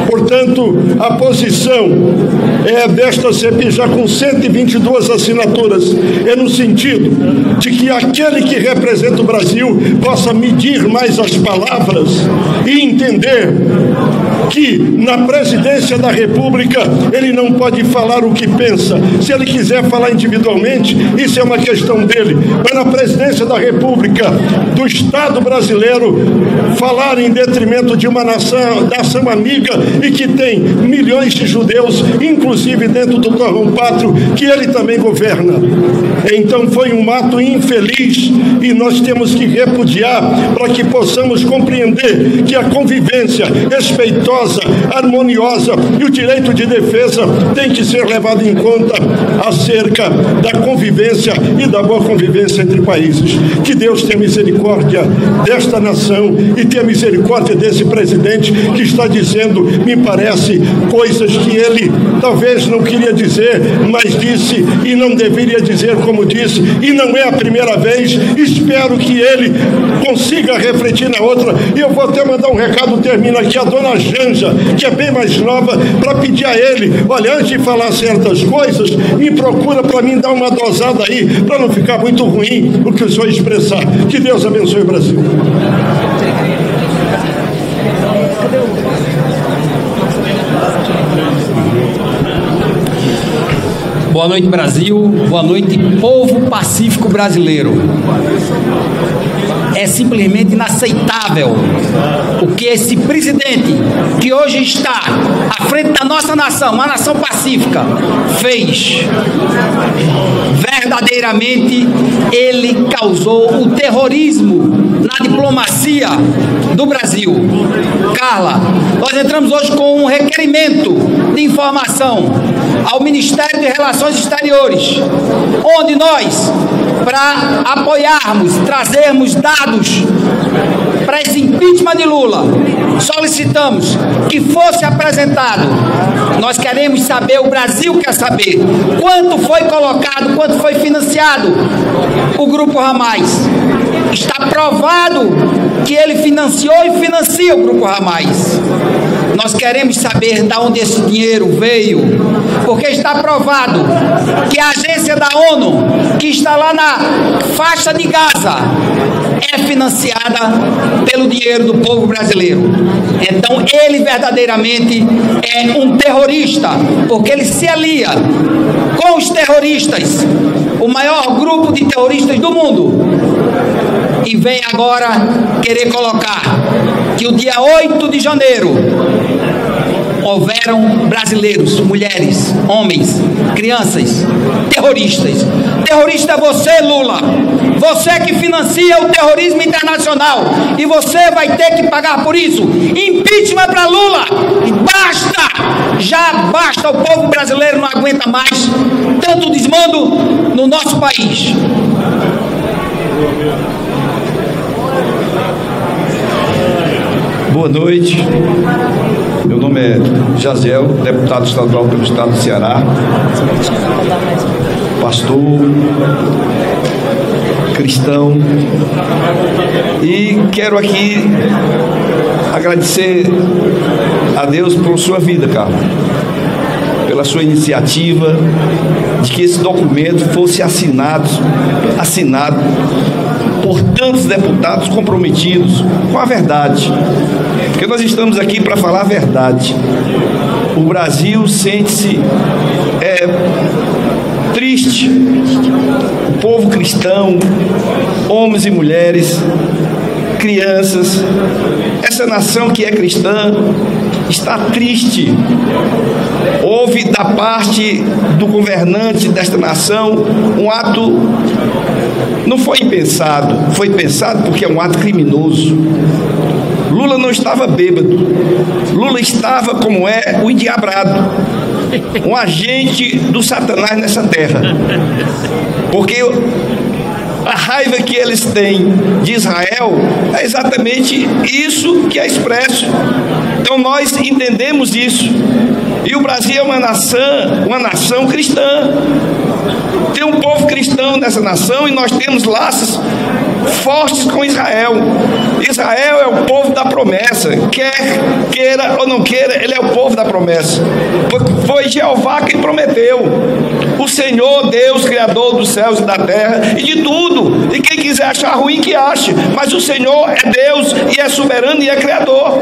Portanto, a posição desta CPI, já com 122 assinaturas, é no sentido de que aquele que representa o Brasil possa medir mais as palavras e entender que na presidência da República ele não pode falar o que pensa. Se ele quiser falar individualmente, isso é uma questão dele. Mas na presidência da República, do Estado brasileiro, falar em detrimento de uma nação amiga e que tem milhões de judeus, inclusive dentro do torrão pátrio, que ele também governa. Então foi um ato infeliz e nós temos que repudiar para que possamos compreender que a convivência respeitosa, harmoniosa e o direito de defesa tem que ser levado em conta acerca da convivência e da boa convivência entre países. Que Deus tenha misericórdia desta nação e tenha misericórdia desse presidente que está dizendo, me parece, coisas que ele talvez não queria dizer, mas disse e não deveria dizer como disse, e não é a primeira vez. Espero que ele consiga refletir na outra. E eu vou até mandar um recado, termino aqui, a dona Janja, que é bem mais nova, para pedir a ele, olha, antes de falar certas coisas, me procura para mim dar uma dosada aí, para não ficar muito ruim o que o senhor expressar. Que Deus abençoe o Brasil. Boa noite, Brasil. Boa noite, povo pacífico brasileiro. É simplesmente inaceitável o que esse presidente, que hoje está à frente da nossa nação, uma nação pacífica, fez. Verdadeiramente, ele causou o terrorismo na diplomacia do Brasil. Carla, nós entramos hoje com um requerimento de informação ao Ministério de Relações Exteriores, onde nós, para apoiarmos, trazermos dados para esse impeachment de Lula, solicitamos que fosse apresentado. Nós queremos saber, o Brasil quer saber, quanto foi colocado, quanto foi financiado o Grupo Hamas. Está provado que ele financiou e financia o Grupo Hamas. Nós queremos saber de onde esse dinheiro veio, porque está provado que a agência da ONU, que está lá na faixa de Gaza, é financiada pelo dinheiro do povo brasileiro. Então ele verdadeiramente é um terrorista, porque ele se alia com os terroristas, o maior grupo de terroristas do mundo, e vem agora querer colocar que o dia 8 de janeiro houveram brasileiros, mulheres, homens, crianças, terroristas. Terrorista é você, Lula. Você que financia o terrorismo internacional. E você vai ter que pagar por isso. Impeachment para Lula. Basta! Já basta. O povo brasileiro não aguenta mais tanto desmando no nosso país. Boa noite. Meu nome é Jaziel, deputado estadual pelo estado do Ceará, pastor, cristão, e quero aqui agradecer a Deus por sua vida, Carlos, pela sua iniciativa de que esse documento fosse assinado por tantos deputados comprometidos com a verdade, porque nós estamos aqui para falar a verdade. O Brasil sente-se triste, o povo cristão, homens e mulheres, crianças, essa nação que é cristã está triste. Houve da parte do governante desta nação um ato, não foi impensado, foi pensado porque é um ato criminoso. Lula não estava bêbado, Lula estava como é o endiabrado, um agente do Satanás nessa terra, porque a raiva que eles têm de Israel é exatamente isso que é expresso. Então nós entendemos isso. E o Brasil é uma nação cristã. Tem um povo cristão nessa nação e nós temos laços fortes com Israel. Israel é o povo da promessa. Quer queira ou não queira, ele é o povo da promessa. Foi Jeová quem prometeu. O Senhor, Deus, Criador dos céus e da terra e de tudo. E quem quiser achar ruim, que ache. Mas o Senhor é Deus e é soberano e é Criador.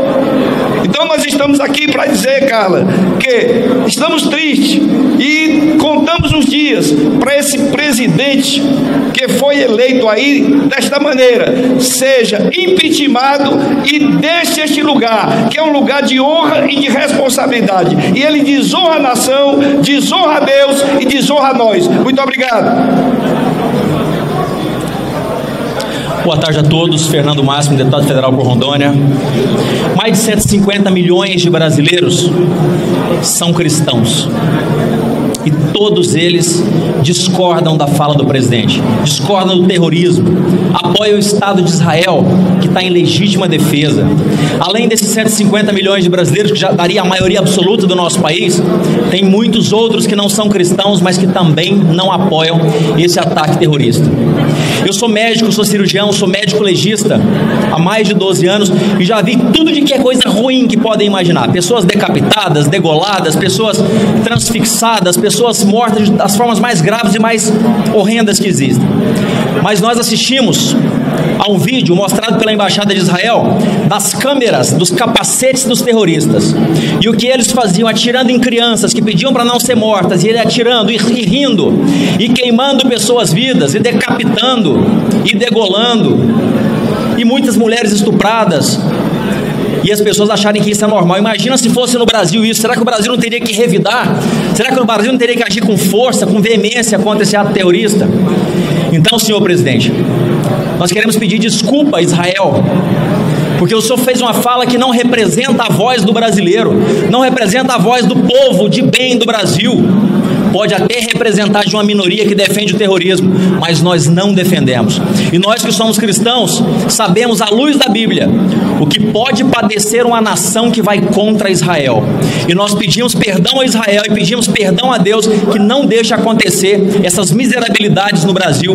Então nós estamos aqui para dizer, Carla, que estamos tristes e contamos os dias para esse presidente que foi eleito aí desta maneira, seja impeachmentado e deixe este lugar, que é um lugar de honra e de responsabilidade. E ele desonra a nação, desonra a Deus e desonra a nós. Muito obrigado. Boa tarde a todos. Fernando Máximo, deputado federal por Rondônia. Mais de 150 milhões de brasileiros são cristãos. E todos eles discordam da fala do presidente, discordam do terrorismo, apoiam o Estado de Israel, que está em legítima defesa. Além desses 150 milhões de brasileiros, que já daria a maioria absoluta do nosso país, tem muitos outros que não são cristãos, mas que também não apoiam esse ataque terrorista. Eu sou médico, sou cirurgião, sou médico legista há mais de 12 anos e já vi tudo de que é coisa ruim que podem imaginar. Pessoas decapitadas, degoladas, pessoas transfixadas, pessoas mortas das formas mais graves e mais horrendas que existem. Mas nós assistimos a um vídeo mostrado pela Embaixada de Israel das câmeras, dos capacetes dos terroristas. E o que eles faziam, atirando em crianças que pediam para não ser mortas, e ele atirando e rindo, e queimando pessoas vivas, e decapitando, e degolando, e muitas mulheres estupradas. E as pessoas acharem que isso é normal. Imagina se fosse no Brasil isso. Será que o Brasil não teria que revidar? Será que o Brasil não teria que agir com força, com veemência contra esse ato terrorista? Então, senhor presidente, nós queremos pedir desculpa a Israel, porque o senhor fez uma fala que não representa a voz do brasileiro, não representa a voz do povo de bem do Brasil. Pode até representar de uma minoria que defende o terrorismo, mas nós não defendemos. E nós que somos cristãos, sabemos à luz da Bíblia o que pode padecer uma nação que vai contra Israel. E nós pedimos perdão a Israel e pedimos perdão a Deus que não deixe acontecer essas miserabilidades no Brasil,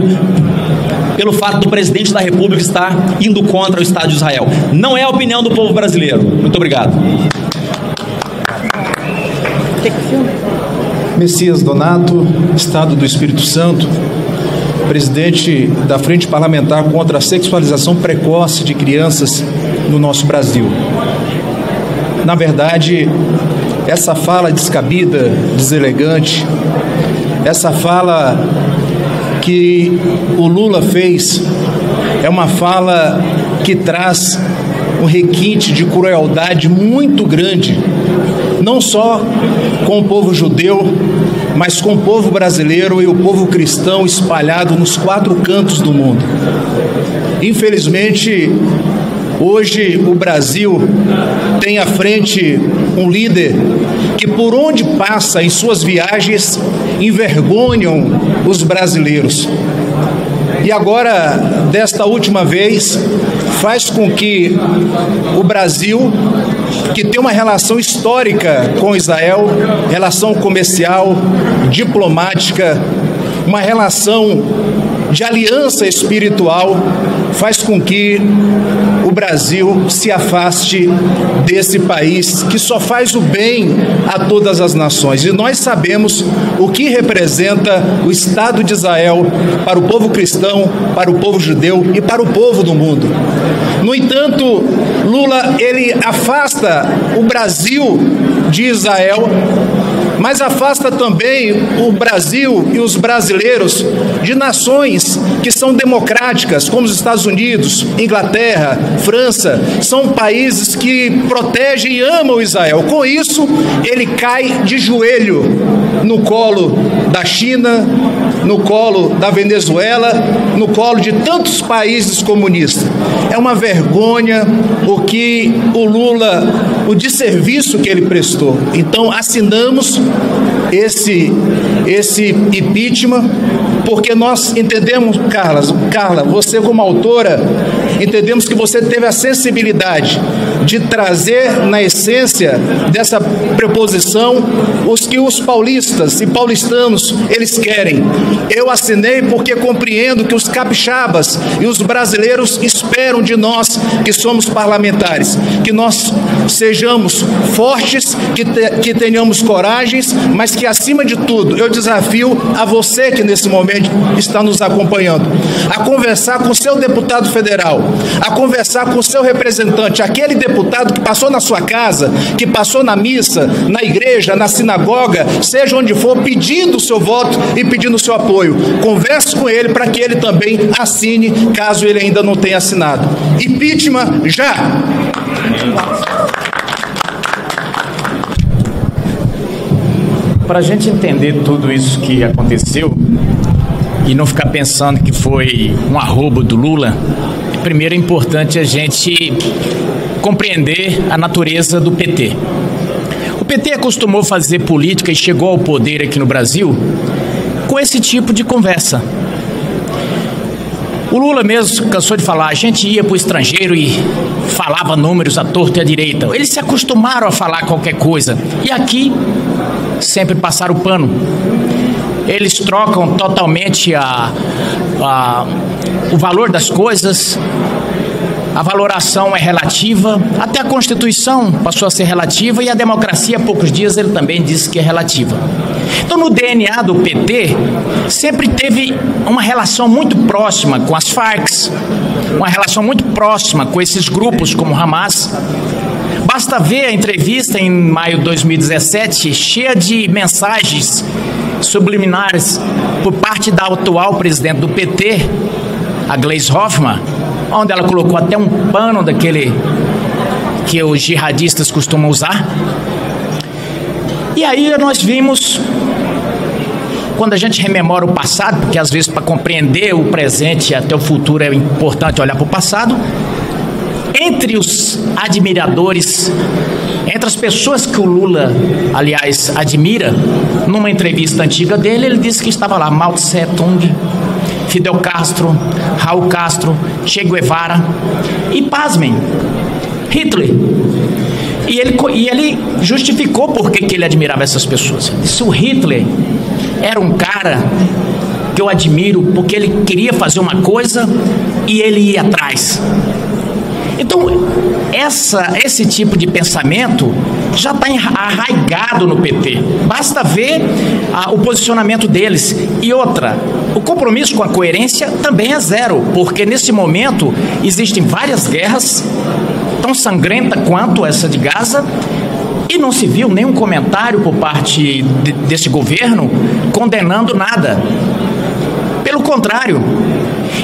pelo fato do presidente da República estar indo contra o Estado de Israel. Não é a opinião do povo brasileiro. Muito obrigado. Messias Donato, Estado do Espírito Santo, presidente da Frente Parlamentar contra a Sexualização Precoce de Crianças no nosso Brasil. Na verdade, essa fala descabida, deselegante, essa fala que o Lula fez, é uma fala que traz um requinte de crueldade muito grande, não só com o povo judeu, mas com o povo brasileiro e o povo cristão espalhado nos 4 cantos do mundo. Infelizmente, hoje o Brasil tem à frente um líder que, por onde passa em suas viagens, envergonham os brasileiros. E agora, desta última vez, faz com que o Brasil, que tem uma relação histórica com Israel, relação comercial, diplomática, uma relação de aliança espiritual, faz com que o Brasil se afaste desse país que só faz o bem a todas as nações. E nós sabemos o que representa o Estado de Israel para o povo cristão, para o povo judeu e para o povo do mundo. No entanto, Lula, ele afasta o Brasil de Israel, mas afasta também o Brasil e os brasileiros de nações que são democráticas, como os Estados Unidos, Inglaterra, França. São países que protegem e amam Israel. Com isso, ele cai de joelho no colo da China, no colo da Venezuela, no colo de tantos países comunistas. É uma vergonha o que o Lula, o desserviço que ele prestou. Então, assinamos esse impeachment, porque nós entendemos, Carla, você como autora, entendemos que você teve a sensibilidade de trazer na essência dessa preposição os que os paulistas e paulistanos eles querem. Eu assinei porque compreendo que os capixabas e os brasileiros esperam de nós que somos parlamentares, que nós sejamos fortes, que tenhamos coragens, mas que acima de tudo eu desafio a você que nesse momento está nos acompanhando, a conversar com o seu deputado federal, a conversar com o seu representante, aquele deputado que passou na sua casa, que passou na missa, na igreja, na sinagoga, seja onde for, pedindo o seu voto e pedindo o seu apoio. Converse com ele para que ele também assine, caso ele ainda não tenha assinado. Impeachment já! Para a gente entender tudo isso que aconteceu e não ficar pensando que foi um arrobo do Lula, primeiro é importante a gente compreender a natureza do PT. O PT acostumou fazer política e chegou ao poder aqui no Brasil com esse tipo de conversa. O Lula mesmo cansou de falar, a gente ia para o estrangeiro e falava números à torta e à direita. Eles se acostumaram a falar qualquer coisa. E aqui, sempre passaram o pano. Eles trocam totalmente o valor das coisas, a valoração é relativa, até a Constituição passou a ser relativa e a democracia, há poucos dias, ele também disse que é relativa. Então, no DNA do PT, sempre teve uma relação muito próxima com as Farc, uma relação muito próxima com esses grupos como o Hamas. Basta ver a entrevista em maio de 2017, cheia de mensagens subliminares por parte da atual presidente do PT, a Gleisi Hoffmann, onde ela colocou até um pano daquele que os jihadistas costumam usar. E aí nós vimos, quando a gente rememora o passado, porque às vezes para compreender o presente e até o futuro é importante olhar para o passado, entre os admiradores, entre as pessoas que o Lula, aliás, admira, numa entrevista antiga dele, ele disse que estava lá Mao Tse Tung, Fidel Castro, Raul Castro, Che Guevara e, pasmem, Hitler. E ele justificou por que ele admirava essas pessoas. Ele disse, o Hitler era um cara que eu admiro porque ele queria fazer uma coisa e ele ia atrás. Então, esse tipo de pensamento já está arraigado no PT. Basta ver o posicionamento deles. E outra, o compromisso com a coerência também é zero, porque nesse momento existem várias guerras, tão sangrenta quanto essa de Gaza, e não se viu nenhum comentário por parte desse governo condenando nada. Pelo contrário.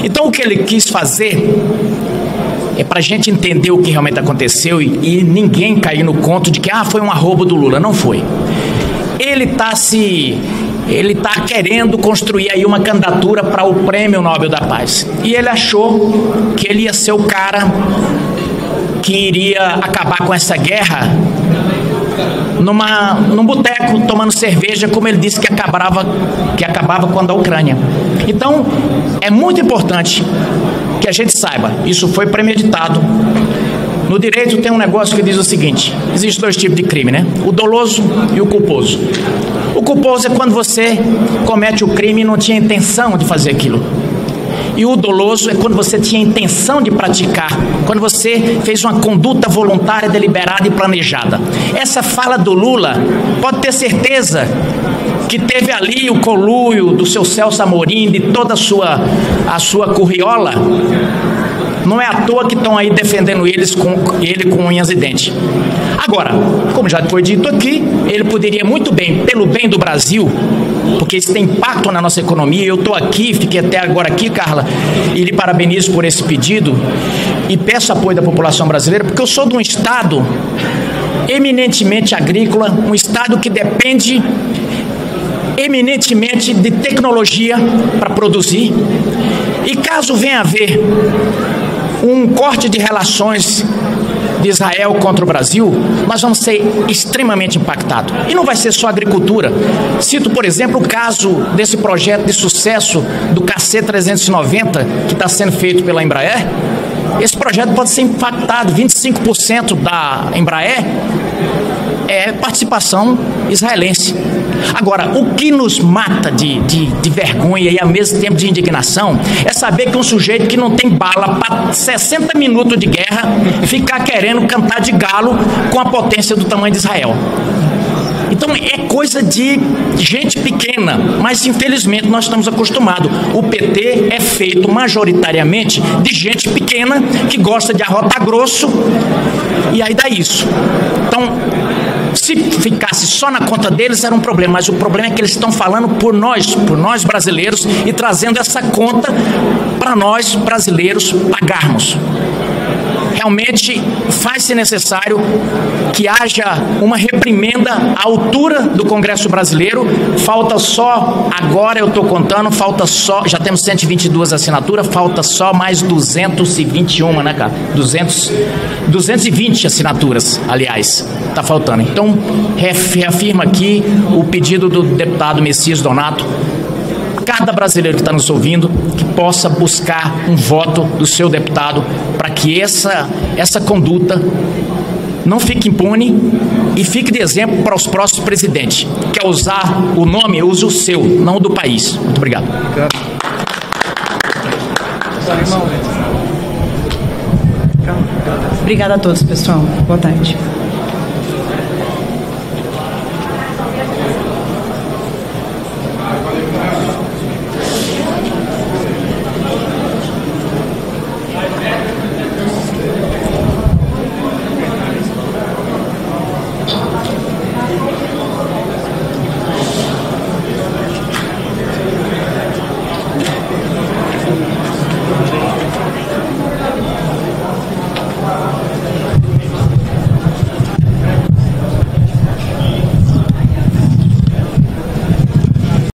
Então, o que ele quis fazer é para a gente entender o que realmente aconteceu e ninguém cair no conto de que foi um arrobo do Lula. Não foi. Ele está querendo construir aí uma candidatura para o Prêmio Nobel da Paz. E ele achou que ele ia ser o cara que iria acabar com essa guerra num boteco, tomando cerveja, como ele disse que acabava com a da Ucrânia. Então, é muito importante que a gente saiba, isso foi premeditado. No direito tem um negócio que diz o seguinte: existem dois tipos de crime, né? O doloso e o culposo. O culposo é quando você comete o crime e não tinha intenção de fazer aquilo. E o doloso é quando você tinha intenção de praticar, quando você fez uma conduta voluntária, deliberada e planejada. Essa fala do Lula, pode ter certeza que teve ali o conluio do seu Celso Amorim, de toda a sua curriola. Não é à toa que estão aí defendendo ele com unhas e dentes. Agora, como já foi dito aqui, ele poderia muito bem, pelo bem do Brasil, porque isso tem impacto na nossa economia. Eu estou aqui, fiquei até agora aqui, Carla, e lhe parabenizo por esse pedido e peço apoio da população brasileira, porque eu sou de um estado eminentemente agrícola, um estado que depende eminentemente de tecnologia para produzir, e caso venha a haver um corte de relações de Israel contra o Brasil, nós vamos ser extremamente impactados. E não vai ser só agricultura. Cito, por exemplo, o caso desse projeto de sucesso do KC-390, que está sendo feito pela Embraer. Esse projeto pode ser impactado. 25% da Embraer é participação israelense. Agora, o que nos mata de vergonha e ao mesmo tempo de indignação é saber que um sujeito que não tem bala para 60 minutos de guerra ficar querendo cantar de galo com a potência do tamanho de Israel. Então é coisa de gente pequena, mas infelizmente nós estamos acostumados. O PT é feito majoritariamente de gente pequena que gosta de arrotar grosso e aí dá isso. Então, se ficasse só na conta deles era um problema, mas o problema é que eles estão falando por nós brasileiros e trazendo essa conta para nós brasileiros pagarmos. Realmente faz-se necessário que haja uma reprimenda à altura do Congresso brasileiro. Falta só, agora eu estou contando, já temos 122 assinaturas, falta só mais 221, né, cara? 220 assinaturas, aliás, está faltando. Então, reafirma aqui o pedido do deputado Messias Donato. Cada brasileiro que está nos ouvindo, que possa buscar um voto do seu deputado para que essa conduta não fique impune e fique de exemplo para os próximos presidentes. Quer usar o nome, use o seu, não o do país. Muito obrigado. Obrigada a todos, pessoal. Boa tarde.